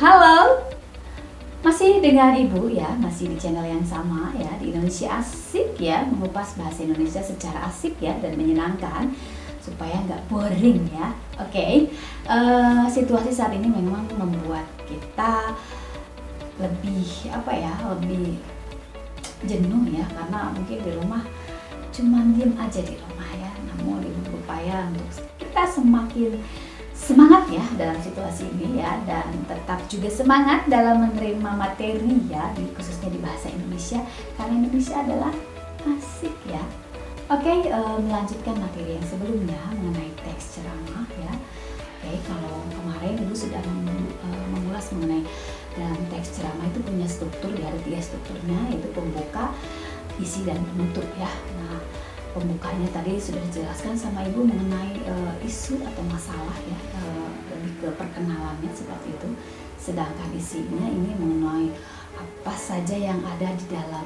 Halo, masih dengan Ibu ya, masih di channel yang sama ya, di Indonesia Asik ya, mengupas bahasa Indonesia secara asik ya dan menyenangkan supaya nggak boring ya. Oke. Situasi saat ini memang membuat kita lebih lebih jenuh ya, karena mungkin di rumah cuman diem aja di rumah ya. Namun Ibu berupaya untuk kita semakin semangat ya dalam situasi ini ya, dan tetap juga semangat dalam menerima materi ya, khususnya di bahasa Indonesia, karena Indonesia adalah asik ya. Oke, melanjutkan materi yang sebelumnya mengenai teks ceramah ya. Oke, kalau kemarin Ibu sudah mengulas mengenai dalam teks ceramah itu punya struktur ya, ada 3 strukturnya, yaitu pembuka, isi, dan penutup ya. Nah, pembukanya tadi sudah dijelaskan sama Ibu mengenai isu atau masalah ya, lebih ke perkenalannya seperti itu. Sedangkan isinya ini mengenai apa saja yang ada di dalam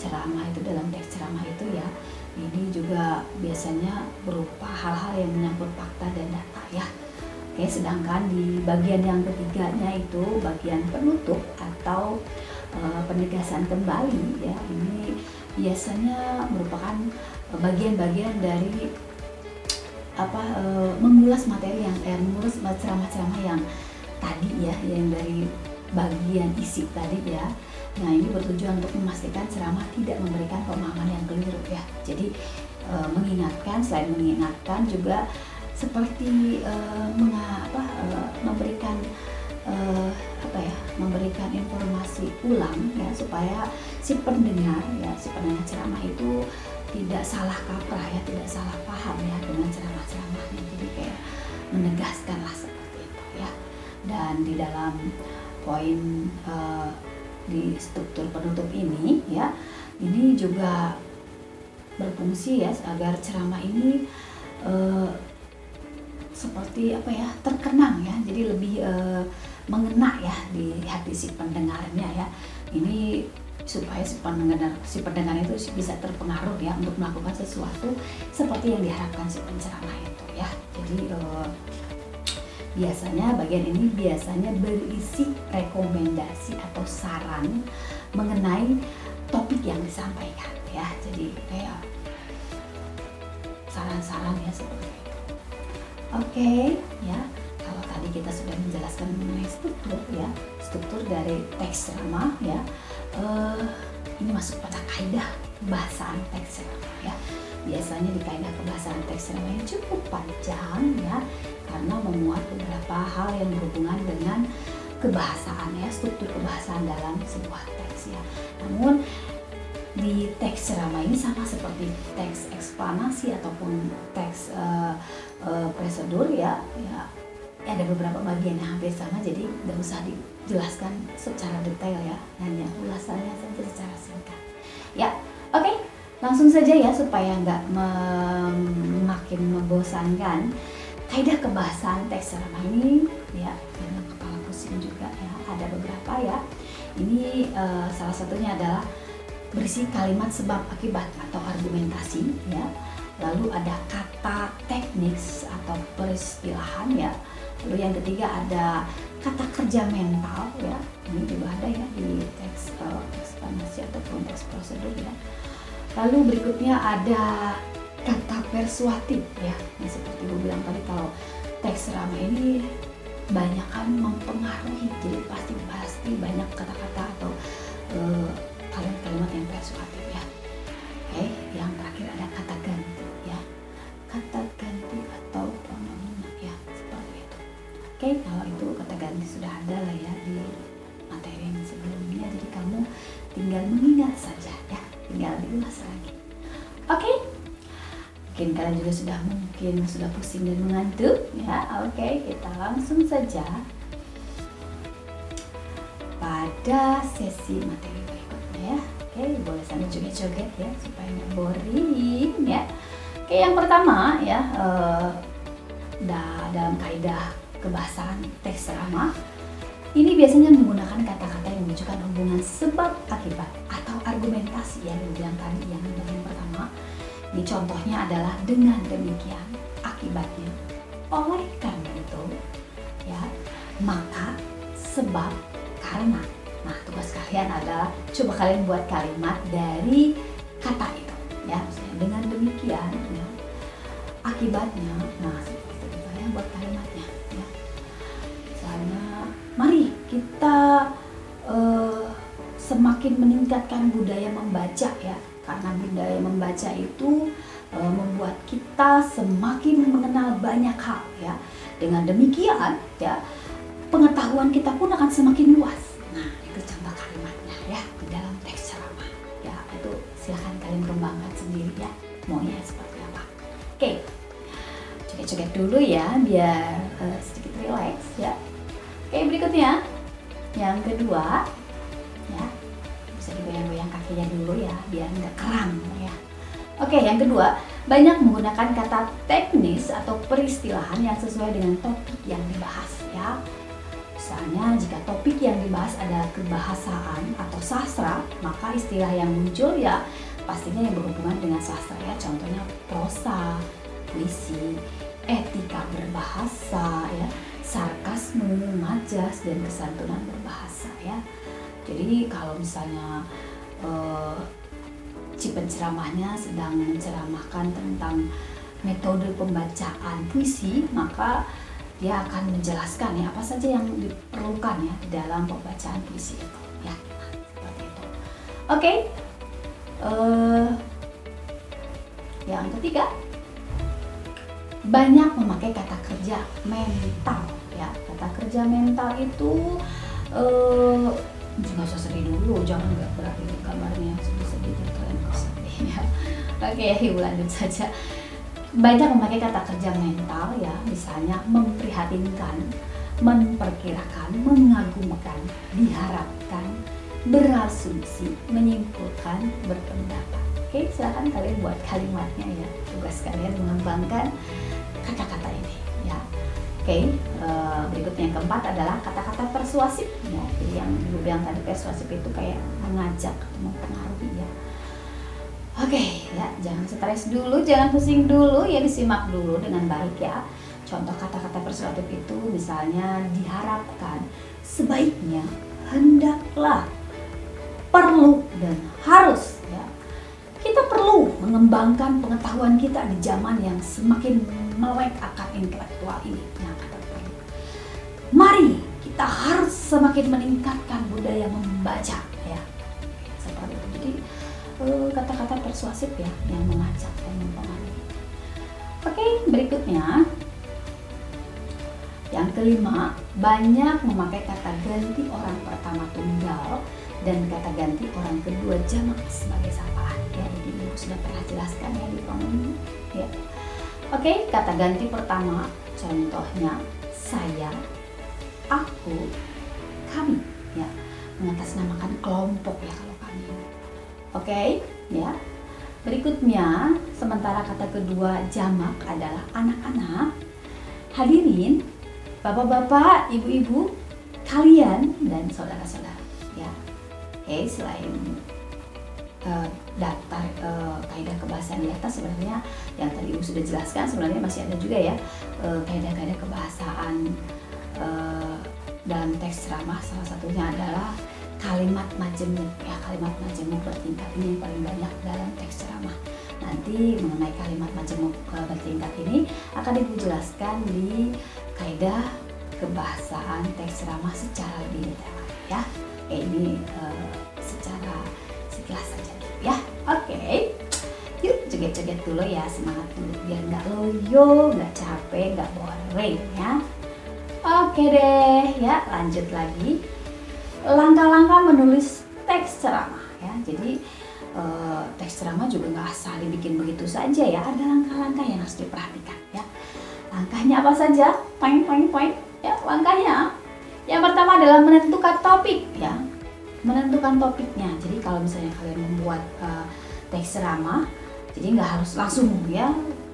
ceramah itu, dalam teks ceramah itu ya. Ini juga biasanya berupa hal-hal yang menyangkut fakta dan data ya. Oke, sedangkan di bagian yang ketiganya itu bagian penutup atau penegasan kembali ya. Ini biasanya merupakan bagian-bagian dari mengulas materi yang mengulas ceramah-ceramah yang tadi ya, yang dari bagian isi tadi ya. Nah, ini bertujuan untuk memastikan ceramah tidak memberikan pemahaman yang keliru ya. Jadi mengingatkan, selain mengingatkan juga seperti memberikan informasi ulang ya, supaya si pendengar ceramah itu tidak salah kaprah ya, tidak salah paham ya dengan ceramah-ceramahnya. Jadi kayak menegaskan lah seperti itu ya. Dan di dalam poin di struktur penutup ini ya, ini juga berfungsi ya agar ceramah ini terkenang ya, jadi lebih mengena ya di hati si pendengarnya ya. Ini supaya si pendengar itu bisa terpengaruh ya untuk melakukan sesuatu seperti yang diharapkan si penceramah itu ya. Jadi biasanya bagian ini biasanya berisi rekomendasi atau saran mengenai topik yang disampaikan ya. Jadi kayak saran-saran ya seperti itu. Oke ya, kalau tadi kita sudah menjelaskan mengenai struktur ya, struktur dari teks ceramah ya. Ini masuk pada kaidah kebahasaan teks ceramah ya. Biasanya di kaidah kebahasaan teks ceramah yang cukup panjang ya, karena memuat beberapa hal yang berhubungan dengan kebahasaan ya, struktur kebahasaan dalam sebuah teks ya. Namun di teks ceramah ini sama seperti teks eksplanasi ataupun teks prosedur ya, ada beberapa bagian yang hampir sama, jadi nggak usah dijelaskan secara detail ya, hanya ulasannya saja secara singkat ya. Oke, langsung saja ya supaya nggak makin membosankan. Kaidah kebahasaan teks ceramah ini ya, dengan kepala pusing juga ya, ada beberapa ya. Ini salah satunya adalah berisi kalimat sebab akibat atau argumentasi ya. Lalu ada kata teknis atau peristilahan ya. Lalu yang ketiga ada kata kerja mental ya. Ini juga ada ya di teks eksplanasi ataupun teks prosedur ya. Lalu berikutnya ada kata persuatif ya. Nah, seperti gue bilang tadi, kalau teks ceramah ini banyak kan mempengaruhi, jadi pasti banyak kata-kata atau kalimat-kalimat yang persuasif ya. Oke, yang terakhir ada kata ganti ya. Kata ganti atau pronomen ya, seperti itu. Oke, kalau itu kata ganti sudah ada lah ya di materi yang sebelumnya, jadi kamu tinggal mengingat saja ya, tinggal diulas lagi. Oke, mungkin kalian juga sudah pusing dan mengantuk ya. Oke, kita langsung saja pada sesi materi ya. Oke, boleh sambil joget-joget ya supaya nggak boring ya. Oke, yang pertama ya, dalam kaidah kebahasaan teks ceramah ini biasanya menggunakan kata-kata yang menunjukkan hubungan sebab akibat atau argumentasi ya, yang bilang tadi yang pertama. Ini contohnya adalah dengan demikian akibatnya, oleh karena itu ya, maka sebab, karena. Nah, tugas kalian adalah coba kalian buat kalimat dari kata itu, ya. Misalnya dengan demikian, ya, akibatnya. Nah, seperti itu ya, buat kalimatnya, ya. Misalnya, mari kita semakin meningkatkan budaya membaca, ya. Karena budaya membaca itu membuat kita semakin mengenal banyak hal, ya. Dengan demikian, ya, pengetahuan kita pun akan semakin luas. Nah, itu contoh kalimatnya, ya, di dalam teks ceramah. Ya, itu silahkan kalian kembangkan sendiri, ya, maunya seperti apa. Oke, coret-coret dulu ya, biar sedikit relax, ya. Oke, berikutnya yang kedua, ya, bisa digoyang-goyang kakinya dulu ya, biar nggak kram, ya. Oke, yang kedua, banyak menggunakan kata teknis atau peristilahan yang sesuai dengan topik yang dibahas, ya. Misalnya, jika topik yang dibahas adalah kebahasaan atau sastra, maka istilah yang muncul ya pastinya yang berhubungan dengan sastra, ya. Contohnya prosa, puisi, etika berbahasa, ya, sarkasme, majas, dan kesantunan berbahasa, ya. Jadi kalau misalnya si penceramahnya sedang menceramahkan tentang metode pembacaan puisi, maka dia akan menjelaskan ya apa saja yang diperlukan ya di dalam pembacaan puisi itu, ya. Nah, seperti itu. Oke. Yang ketiga, banyak memakai kata kerja mental, ya. Kata kerja mental itu nggak usah sedih dulu, jangan nggak berarti gambarnya sedih-sedih kalian nggak sedih, ya. Oke, lanjut saja. Banyak memakai kata kerja mental, ya, misalnya memprihatinkan, memperkirakan, mengagumkan, diharapkan, berasumsi, menyimpulkan, berpendapat. Oke, silakan kalian buat kalimatnya, ya. Tugas kalian mengembangkan kata-kata ini, ya. Oke, berikutnya yang keempat adalah kata-kata persuasif, ya. Jadi yang dulu bilang tadi persuasif itu kayak mengajak atau mempengaruhi, ya. Oke, ya, jangan stres dulu, jangan pusing dulu, ya, disimak dulu dengan baik, ya. Contoh kata-kata persuasif itu misalnya diharapkan, sebaiknya, hendaklah, perlu, dan harus, ya. Kita perlu mengembangkan pengetahuan kita di zaman yang semakin melek akan intelektual ini. Nah, kata perlu. Mari kita harus semakin meningkatkan budaya membaca, ya. Seperti itu. Jadi kata-kata persuasif, ya, yang mengajak dan mempengaruhi. Oke, berikutnya yang kelima, banyak memakai kata ganti orang pertama tunggal dan kata ganti orang kedua jamak sebagai sapaan, ya. Ini Ibu sudah pernah jelaskan ya di promo ini, ya. Oke, kata ganti pertama contohnya saya, aku, kami, ya, mengatasnamakan kelompok, ya, kalau kami. Oke, ya. Berikutnya, sementara kata kedua jamak adalah anak-anak, hadirin, bapak-bapak, ibu-ibu, kalian, dan saudara-saudara, ya. Oke, selain daftar kaidah kebahasaan di atas, sebenarnya yang tadi Ibu sudah jelaskan, sebenarnya masih ada juga ya kaidah-kaidah kebahasaan dalam teks ceramah. Salah satunya adalah kalimat majemuk, ya. Kalimat majemuk bertingkat ini yang paling banyak dalam teks ceramah. Nanti mengenai kalimat majemuk bertingkat ini akan Ibu jelaskan di kaidah kebahasaan teks ceramah secara lebih detail, ya. Ini secara sekilas saja, ya. Oke, yuk joget-joget dulu, ya, semangat dulu biar nggak loyo, nggak capek, nggak boring, ya. Oke deh, ya, lanjut lagi. Langkah-langkah menulis teks ceramah, ya. Jadi teks ceramah juga nggak asal dibikin begitu saja, ya. Ada langkah-langkah yang harus diperhatikan, ya. Langkahnya apa saja? Poin, ya. Langkahnya yang pertama adalah menentukan topik, ya. Menentukan topiknya. Jadi kalau misalnya kalian membuat teks ceramah, jadi nggak harus langsung, ya,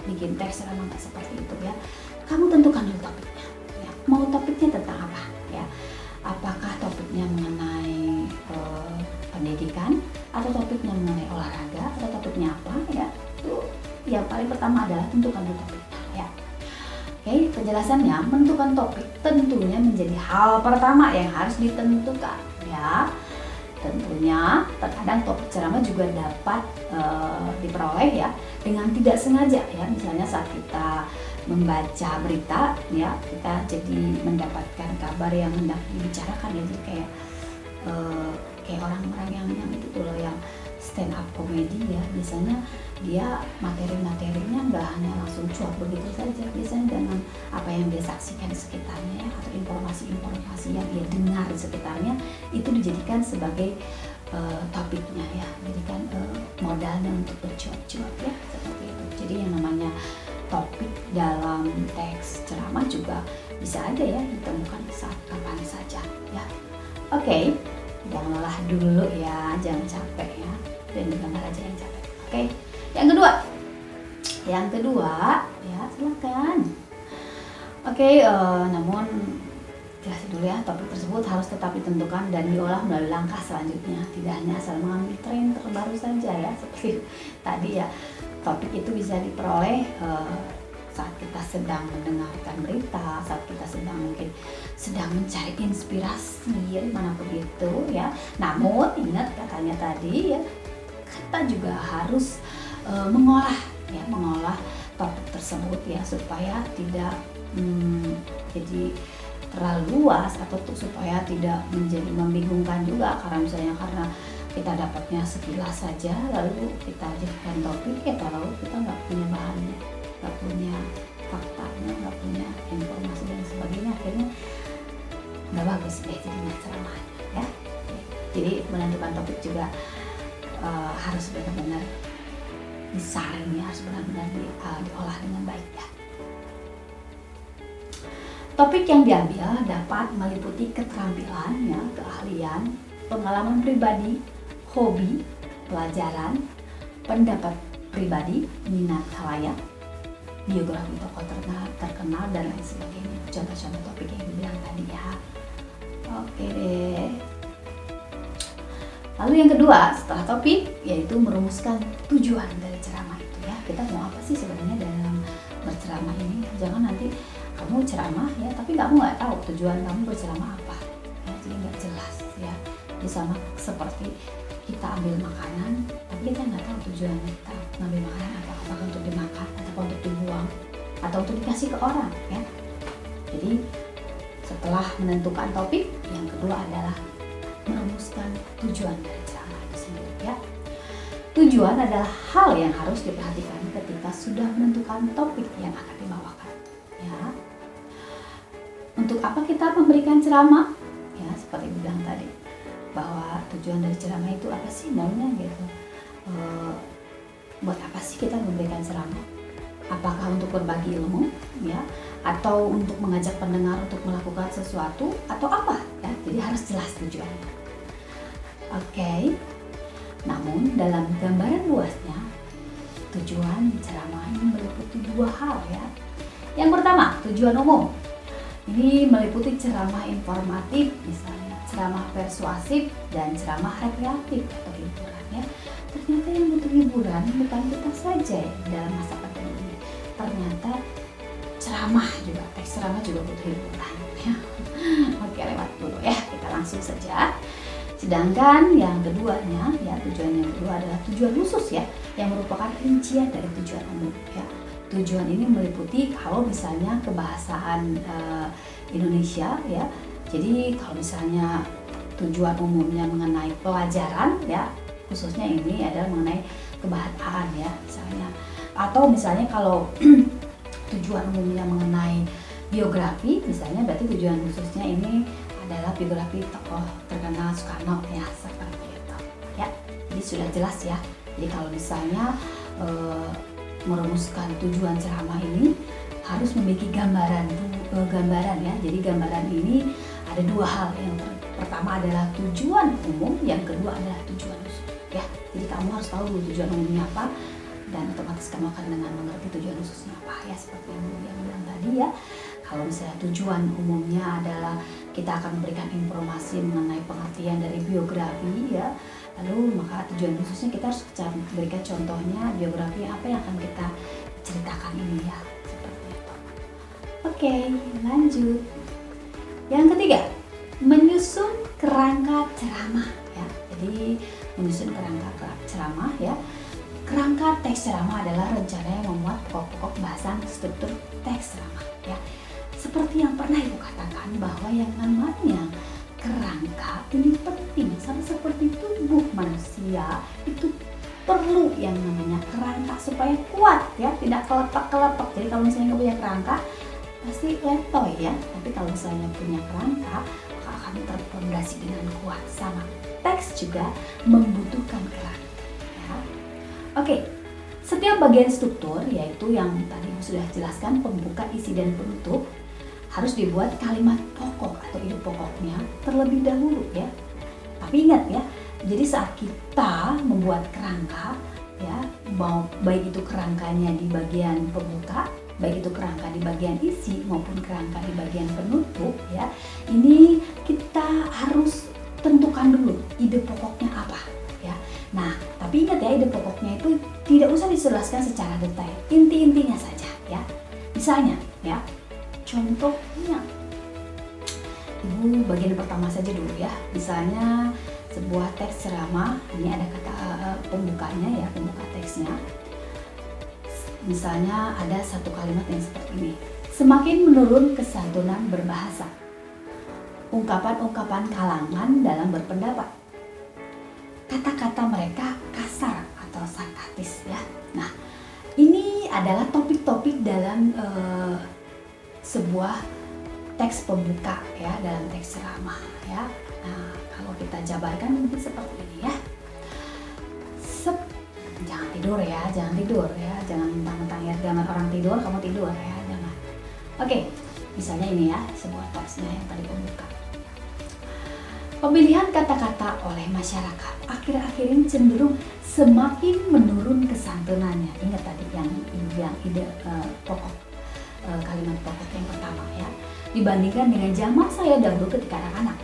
bikin teks ceramah, nggak seperti itu, ya. Kamu tentukan dulu topiknya, ya. Mau topiknya tentang apa, ya? Apakah topiknya mengenai pendidikan, atau topiknya mengenai olahraga, atau topiknya apa, ya? Itu yang paling pertama adalah tentukan dulu topiknya, ya. Oke, penjelasannya, menentukan topik tentunya menjadi hal pertama yang harus ditentukan ya. Tentunya terkadang topik ceramah juga dapat diperoleh ya dengan tidak sengaja ya. Misalnya saat kita membaca berita ya, kita jadi mendapatkan kabar yang hendak dibicarakan ya. Jadi kayak orang-orang yang itu tuh loh, yang stand up comedy ya, biasanya dia materi-materinya nggak hanya langsung cuap begitu saja, biasanya dengan apa yang dia saksikan di sekitarnya ya, atau informasi-informasi yang dia dengar di sekitarnya itu dijadikan sebagai topiknya ya, jadikan modalnya untuk bercuap-cuap ya, seperti itu. Jadi yang namanya topik dalam teks ceramah juga bisa aja ya ditemukan saat kapan saja ya. Oke, jangan lelah dulu ya, jangan capek ya, dan dengar aja yang capek. Oke, yang kedua ya, silakan. Oke, namun jelasin dulu ya, topik tersebut harus tetap ditentukan dan diolah melalui langkah selanjutnya, tidak hanya asal mengambil tren terbaru saja ya, seperti tadi ya. Topik itu bisa diperoleh saat kita sedang mendengarkan berita, saat kita sedang mencari inspirasi mana begitu ya. Namun ingat katanya tadi ya, kita juga harus mengolah topik tersebut ya, supaya tidak jadi terlalu luas, atau supaya tidak menjadi membingungkan juga, karena kita dapatnya sekilas saja lalu kita jadikan topik ya, kalau kita nggak punya bahannya, nggak punya faktanya, nggak punya informasi dan sebagainya, akhirnya nggak bagus deh jadinya ceramahnya ya. Jadi menentukan topik juga harus benar-benar disaring ya, harus benar-benar diolah dengan baik ya. Topik yang diambil dapat meliputi keterampilan ya, keahlian, pengalaman pribadi, hobi, pelajaran, pendapat pribadi, minat khalayak, biografi tokoh terkenal dan lain sebagainya. Contoh-contoh topik yang dibilang tadi ya. Oke deh. Lalu yang kedua setelah topik, yaitu merumuskan tujuan dari ceramah itu ya. Kita mau apa sih sebenarnya dalam berceramah ini? Jangan nanti kamu ceramah ya, tapi kamu nggak tahu tujuan kamu berceramah apa ya, jadi nggak jelas ya. Jadi sama seperti kita ambil makanan, tapi kita nggak tahu tujuannya kita ngambil makanan apa, apakah untuk dimakan atau untuk dibuang atau untuk dikasih ke orang ya. Jadi setelah menentukan topik, yang kedua adalah merumuskan tujuan dari ceramah itu sendiri ya. Tujuan adalah hal yang harus diperhatikan ketika sudah menentukan topik yang akan dibawakan ya. Untuk apa kita memberikan ceramah? Ya, seperti bilang tadi, bahwa tujuan dari ceramah itu apa sih maunya gitu. Buat apa sih kita memberikan ceramah? Apakah untuk berbagi ilmu ya, atau untuk mengajak pendengar untuk melakukan sesuatu, atau apa ya? Jadi harus jelas tujuannya. Oke. Namun dalam gambaran luasnya, tujuan ceramah ini meliputi dua hal ya. Yang pertama, tujuan umum. Ini meliputi ceramah informatif, misalnya ceramah persuasif dan ceramah rekreatif atau hiburan ya. Ternyata yang butuh hiburan bukan kita saja ya, dalam masa pandemi ini. Ternyata teks ceramah juga butuh hiburan ya. Oke, lewat dulu ya, kita langsung saja. Sedangkan yang keduanya ya, tujuan yang kedua adalah tujuan khusus ya, yang merupakan rincian dari tujuan umum ya. Tujuan ini meliputi kalau misalnya kebahasaan Indonesia ya. Jadi kalau misalnya tujuan umumnya mengenai pelajaran ya, khususnya ini adalah mengenai kebahasaan ya misalnya. Atau misalnya kalau tujuan umumnya mengenai biografi misalnya, berarti tujuan khususnya ini adalah biografi tokoh terkenal Soekarno ya, seperti itu ya. Jadi sudah jelas ya. Jadi kalau misalnya merumuskan tujuan ceramah ini harus memiliki gambaran ya. Jadi gambaran ini ada dua hal. Yang pertama adalah tujuan umum, yang kedua adalah tujuan khusus ya. Jadi kamu harus tahu tujuan umumnya apa, dan otomatis kamu akan dengan mengerti tujuan khususnya apa ya, seperti yang bilang tadi ya. Kalau misalnya tujuan umumnya adalah kita akan memberikan informasi mengenai pengertian dari biografi ya, lalu maka tujuan khususnya kita harus berikan contohnya biografi apa yang akan kita ceritakan ini ya, seperti itu. Oke, lanjut. Yang ketiga, menyusun kerangka ceramah ya. Jadi menyusun kerangka ceramah ya. Kerangka teks ceramah adalah rencana yang memuat pokok-pokok bahasan struktur teks ceramah ya. Seperti yang pernah Ibu katakan bahwa yang namanya kerangka ini penting, sama seperti tubuh manusia itu perlu yang namanya kerangka supaya kuat ya, tidak kelepak-kelepak. Jadi kalau misalnya nggak punya kerangka pasti letoy ya, tapi kalau misalnya punya kerangka maka akan terpondasi dengan kuat. Sama teks juga membutuhkan kerangka ya. Oke, setiap bagian struktur yaitu yang tadi sudah jelaskan, pembuka, isi, dan penutup, harus dibuat kalimat pokok atau ide pokoknya terlebih dahulu ya. Tapi ingat ya, jadi saat kita membuat kerangka ya, baik itu kerangkanya di bagian pembuka, baik itu kerangka di bagian isi maupun kerangka di bagian penutup ya, ini kita harus tentukan dulu ide pokoknya apa ya. Nah, tapi ingat ya, ide pokoknya itu tidak usah dijelaskan secara detail, inti-intinya saja ya. Misalnya ya, contohnya Ibu bagian pertama saja dulu ya. Misalnya sebuah teks ceramah, ini ada kata pembukanya ya, pembuka teksnya. Misalnya ada satu kalimat yang seperti ini. Semakin menurun kesantunan berbahasa. Ungkapan-ungkapan kalangan dalam berpendapat. Kata-kata mereka kasar atau sarkastis ya. Nah, ini adalah topik-topik dalam sebuah teks pembuka ya, dalam teks ceramah ya. Nah, kalau kita jabarkan mungkin seperti ini ya. Jangan tidur ya, jangan mentang-mentang ya gambar orang tidur kamu tidur ya, jangan. Oke, misalnya ini ya, sebuah teksnya yang tadi pembuka. Pemilihan kata-kata oleh masyarakat akhir-akhir ini cenderung semakin menurun kesantunannya. Ingat tadi yang ide pokok, kalimat pokok yang pertama ya. Dibandingkan dengan zaman saya dahulu ketika anak-anak.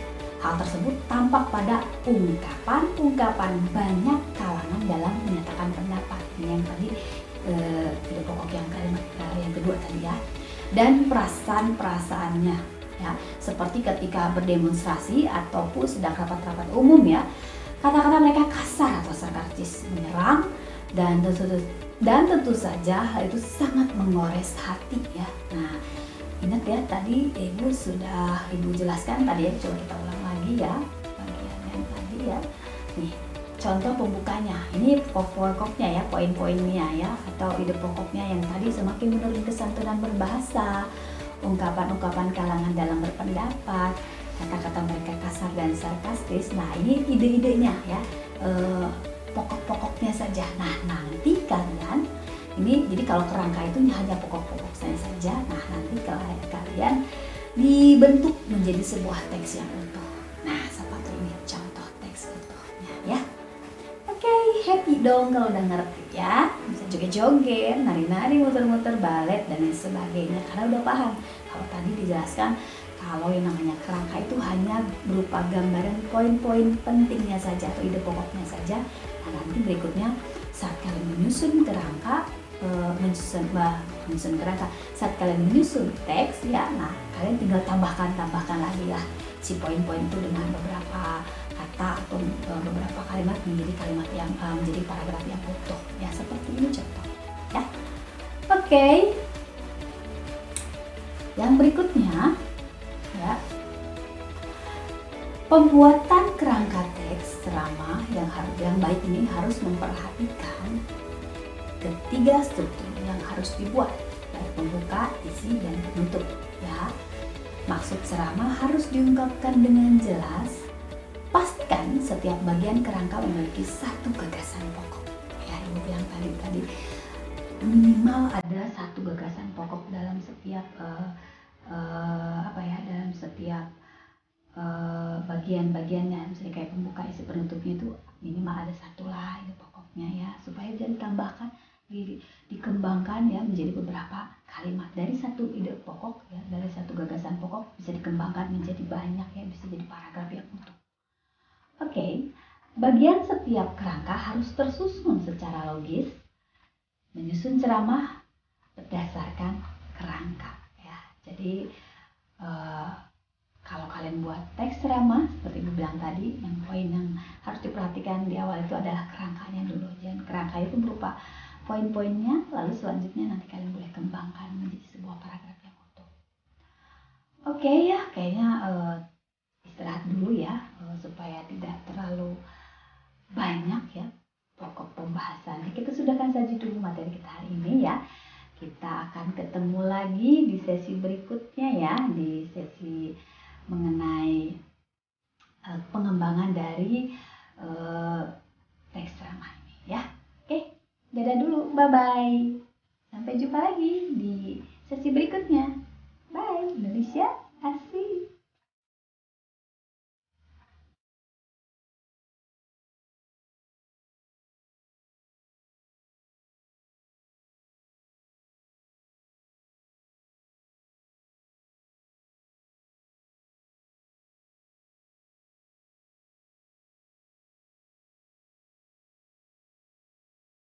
Hal tersebut tampak pada ungkapan-ungkapan banyak kalangan dalam menyatakan pendapat. Ini yang tadi ide pokok yang kalimat yang kedua tadi ya. Dan perasaan-perasaannya ya, seperti ketika berdemonstrasi ataupun sedang rapat-rapat umum ya. Kata-kata mereka kasar atau sarkastis, menyerang, dan tentu saja hal itu sangat mengores hati ya. Nah, ingat ya, tadi Ibu sudah jelaskan tadi ya, coba kita ulang lagi ya bagian yang tadi ya. Nih, contoh pembukanya. Ini pokok-pokoknya ya, poin-poinnya ya, atau ide pokoknya yang tadi semakin menurun kesantunan berbahasa, ungkapan-ungkapan kalangan dalam berpendapat, kata-kata mereka kasar dan sarkastis. Nah, ini ide-idenya ya, pokok-pokoknya saja. Nah, nanti kalian ini, jadi kalau kerangka itu hanya pokok-pokoknya saja. Nah, nanti kalian dibentuk menjadi sebuah teks yang utuh. Nah, seperti ini contoh teks utuhnya ya. Oke, happy dong kalau udah ngerti ya. Bisa joget-joget, nari-nari, muter-muter, balet, dan lain sebagainya. Karena udah paham. Kalau tadi dijelaskan, kalau yang namanya kerangka itu hanya berupa gambaran poin-poin pentingnya saja atau ide pokoknya saja. Nah, nanti berikutnya saat kalian menyusun kerangka, menyusun kerangka, saat kalian menyusun teks ya, nah kalian tinggal tambahkan lagi lah si poin-poin itu dengan beberapa kata atau beberapa kalimat menjadi kalimat yang menjadi paragraf yang utuh ya, seperti ini contoh ya. Oke. Yang berikutnya ya, pembuatan kerangka teks ceramah yang baik ini harus memperhatikan ketiga struktur yang harus dibuat, baik pembuka, isi, dan penutup ya. Maksud ceramah harus diungkapkan dengan jelas. Pastikan setiap bagian kerangka memiliki satu gagasan pokok ya. Ibu bilang tadi minimal ada satu gagasan pokok dalam setiap dalam setiap bagian-bagiannya. Misalnya kayak pembuka, isi, penutupnya itu minimal ada satu lah ide pokoknya ya, supaya bisa ditambahkan, dikembangkan ya menjadi beberapa kalimat dari satu ide pokok ya, dari satu gagasan pokok bisa dikembangkan menjadi banyak ya, bisa jadi paragraf yang utuh. Oke, bagian setiap kerangka harus tersusun secara logis. Menyusun ceramah berdasarkan kerangka ya. Jadi Jadi kalau kalian buat teks ceramah seperti Ibu bilang tadi, yang poin yang harus diperhatikan di awal itu adalah kerangkanya dulu. Dan kerangka itu berupa poin-poinnya, lalu selanjutnya nanti kalian boleh kembangkan menjadi sebuah paragraf yang utuh. Oke ya, kayaknya istirahat dulu ya, supaya tidak terlalu banyak ya pokok pembahasan. Kita sudahkan saja dulu materi kita hari ini ya. Kita akan ketemu lagi di sesi berikutnya ya, di sesi mengenai pengembangan dari teks ceramah ini ya. Oke, dadah dulu, bye-bye. Sampai jumpa lagi di sesi berikutnya.